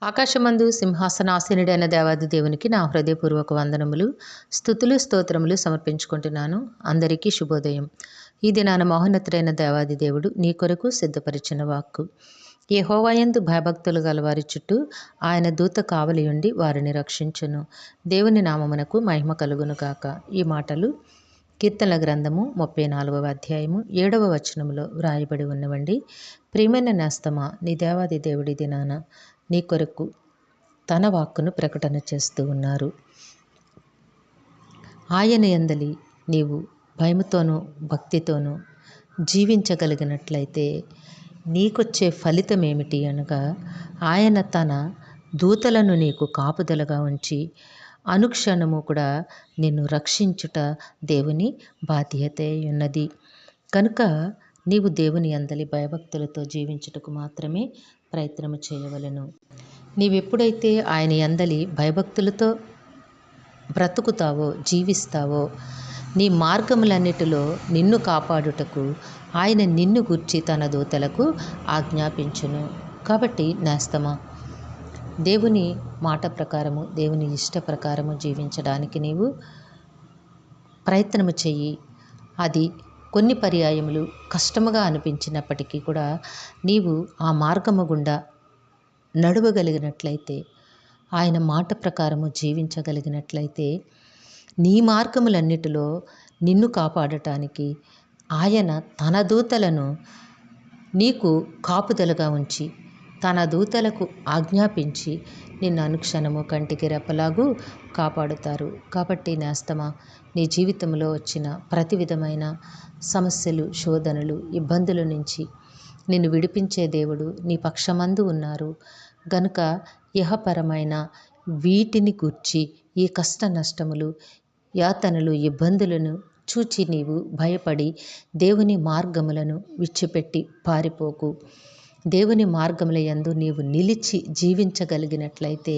ఆకాశమందు సింహాసనాసీనుడైన దేవాది దేవునికి నా హృదయపూర్వక వందనములు, స్తుతులు, స్తోత్రములు సమర్పించుకుంటున్నాను. అందరికీ శుభోదయం. ఈ దినాన మహోన్నతుడైన దేవాది దేవుడు నీ కొరకు సిద్ధపరిచిన వాక్కు. యెహోవాయందు భయభక్తులు గలవారి చుట్టూ ఆయన దూత కావలియుండి వారిని రక్షించును. దేవుని నామమునకు మహిమ కలుగును గాక. ఈ మాటలు కీర్తనల గ్రంథము 34వ అధ్యాయము 7వ వచనములో వ్రాయబడి ఉన్నవండి. ప్రియమైన నేస్తమా, నీ దేవాది దేవుడి దినాన నీ కొరకు తన వాక్కును ప్రకటన చేస్తూ ఉన్నారు. ఆయన యందలి నీవు భయముతోనూ భక్తితోనూ జీవించగలిగినట్లయితే నీకొచ్చే ఫలితం ఏమిటి అనగా, ఆయన తన దూతలను నీకు కాపుదలగా ఉంచి అనుక్షణము కూడా నిన్ను రక్షించుట దేవుని బాధ్యతే ఉన్నది. కనుక నీవు దేవుని యందలి భయభక్తులతో జీవించుటకు మాత్రమే ప్రయత్నము చేయవలెను. నీవెప్పుడైతే ఆయన యందలి భయభక్తులతో బ్రతుకుతావో, జీవిస్తావో, నీ మార్గములన్నిటిలో నిన్ను కాపాడుటకు ఆయన నిన్ను గూర్చి తన దూతలకు ఆజ్ఞాపించును. కాబట్టి నేస్తమా, దేవుని మాట ప్రకారము, దేవుని ఇష్ట ప్రకారము జీవించడానికి నీవు ప్రయత్నము చెయ్యి. అది కొన్ని పర్యాయములు కష్టముగా అనిపించినప్పటికీ కూడా నీవు ఆ మార్గము గుండా నడవగలిగినట్లయితే, ఆయన మాట ప్రకారము జీవించగలిగినట్లయితే, నీ మార్గములన్నిటిలో నిన్ను కాపాడటానికి ఆయన తన దూతలను నీకు కాపుదలగా ఉంచి, తన దూతలకు ఆజ్ఞాపించి నిన్ను అనుక్షణము కంటికి రెప్పలాగూ కాపాడుతారు. కాబట్టి నేస్తమా, నీ జీవితంలో వచ్చిన ప్రతి విధమైన సమస్యలు, శోధనలు, ఇబ్బందుల నుంచి నిన్ను విడిపించే దేవుడు నీ పక్షమందు ఉన్నారు గనుక ఇహపరమైన వీటిని గూర్చి, ఈ కష్ట నష్టములు, యాతనలు, ఇబ్బందులను చూచి నీవు భయపడి దేవుని మార్గములను విడిచిపెట్టి పారిపోకు. దేవుని మార్గముల యందు నీవు నిలిచి జీవించగలిగినట్లయితే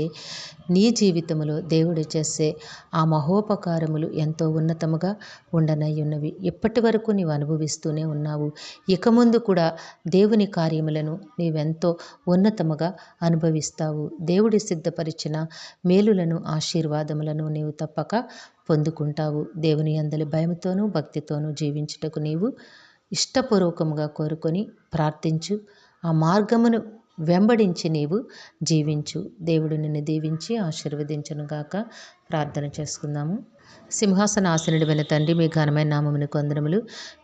నీ జీవితంలో దేవుడు చేసే ఆ మహోపకారములు ఎంతో ఉన్నతముగా ఉండనయ్యున్నవి. ఇప్పటి వరకు నీవు అనుభవిస్తూనే ఉన్నావు. ఇక ముందు కూడా దేవుని కార్యములను నీవెంతో ఉన్నతముగా అనుభవిస్తావు. దేవుడి సిద్ధపరిచిన మేలులను, ఆశీర్వాదములను నీవు తప్పక పొందుకుంటావు. దేవుని యందలి భయముతోనూ భక్తితోనూ జీవించుటకు నీవు ఇష్టపూర్వకముగా కోరుకొని ప్రార్థించు. ఆ మార్గమును వెంబడించి నీవు జీవించు. దేవుడు నిన్ను దీవించి ఆశీర్వదించునుగాక. ప్రార్థన చేసుకుందాము. సింహాసనాసనుడైన తండ్రి, మీ ఘనమైన నామమునకు వందనములు.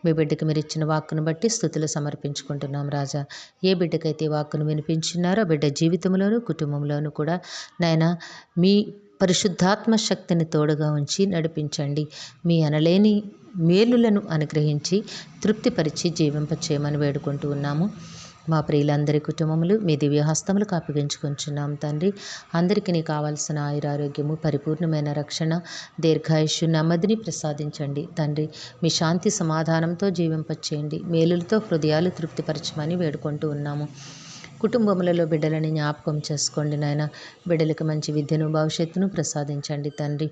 మీ బిడ్డకి మీరు ఇచ్చిన వాక్కును బట్టి స్తుతులు సమర్పించుకుంటున్నాం రాజా. ఏ బిడ్డకైతే వాక్కును వినిపించున్నారో బిడ్డ జీవితంలోనూ కుటుంబంలోనూ కూడా నాయనా మీ పరిశుద్ధాత్మ శక్తిని తోడుగా ఉంచి నడిపించండి. మీ అనలేని మేలులను అనుగ్రహించి తృప్తిపరిచి జీవింపచేయమని వేడుకుంటూ ఉన్నాము. మా ప్రియులందరి కుటుంబములు మీ దివ్యహస్తములకు అప్పగించుకుంటున్నాం తండ్రి. అందరికీ నీ కావాల్సిన ఆయురారోగ్యము, పరిపూర్ణమైన రక్షణ, దీర్ఘాయుష్యు, నెమ్మదిని ప్రసాదించండి తండ్రి. మీ శాంతి సమాధానంతో జీవింపచేయండి. మేలులతో హృదయాలు తృప్తిపరచమని వేడుకుంటూ ఉన్నాము. కుటుంబములలో బిడ్డలని జ్ఞాపకం చేసుకోండి నాయన. బిడ్డలకు మంచి విద్యను, భవిష్యత్తును ప్రసాదించండి తండ్రి.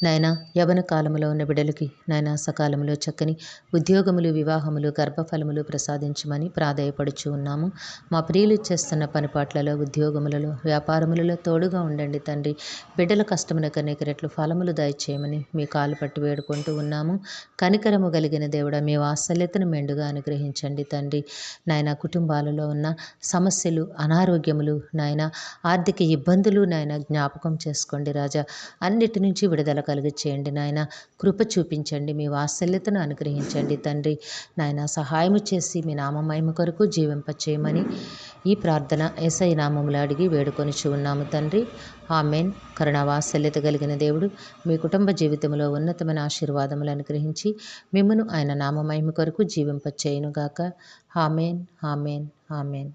నాయన యవన కాలంలో ఉన్న బిడ్డలకి నాయన సకాలంలో చక్కని ఉద్యోగములు, వివాహములు, గర్భఫలములు ప్రసాదించమని ప్రాధేయపడుచు ఉన్నాము. మా ప్రియులు చేస్తున్న పనిపాట్లలో, ఉద్యోగములలో, వ్యాపారములలో తోడుగా ఉండండి తండ్రి. బిడ్డల కష్టమునకు అనేక రెట్లు ఫలములు దయచేయమని మీ కాలు పట్టి వేడుకుంటూ ఉన్నాము. కనికరము కలిగిన దేవుడా, మీ వాత్సల్యతను మెండుగా అనుగ్రహించండి తండ్రి. నాయన కుటుంబాలలో ఉన్న సమస్యలు, అనారోగ్యములు, నాయన ఆర్థిక ఇబ్బందులు నాయన జ్ఞాపకం చేసుకోండి రాజా. అన్నిటి నుంచి విడుదల కలుగ చేయండి నాయన. కృప చూపించండి, మీ వాత్సల్యతను అనుగ్రహించండి తండ్రి. నాయన సహాయము చేసి మీ నామ మహిమ కొరకు జీవింపచేయమని ఈ ప్రార్థన యేసయ్య నామములో అడిగి వేడుకొనిచు ఉన్నాము తండ్రి. ఆమేన్. కరుణా వాత్సల్యత కలిగిన దేవుడు మీ కుటుంబ జీవితంలో ఉన్నతమైన ఆశీర్వాదములు అనుగ్రహించి మిమ్మును ఆయన నామ మహిమ కొరకు జీవింపచేయునుగాక. ఆమేన్, ఆమేన్, ఆమేన్.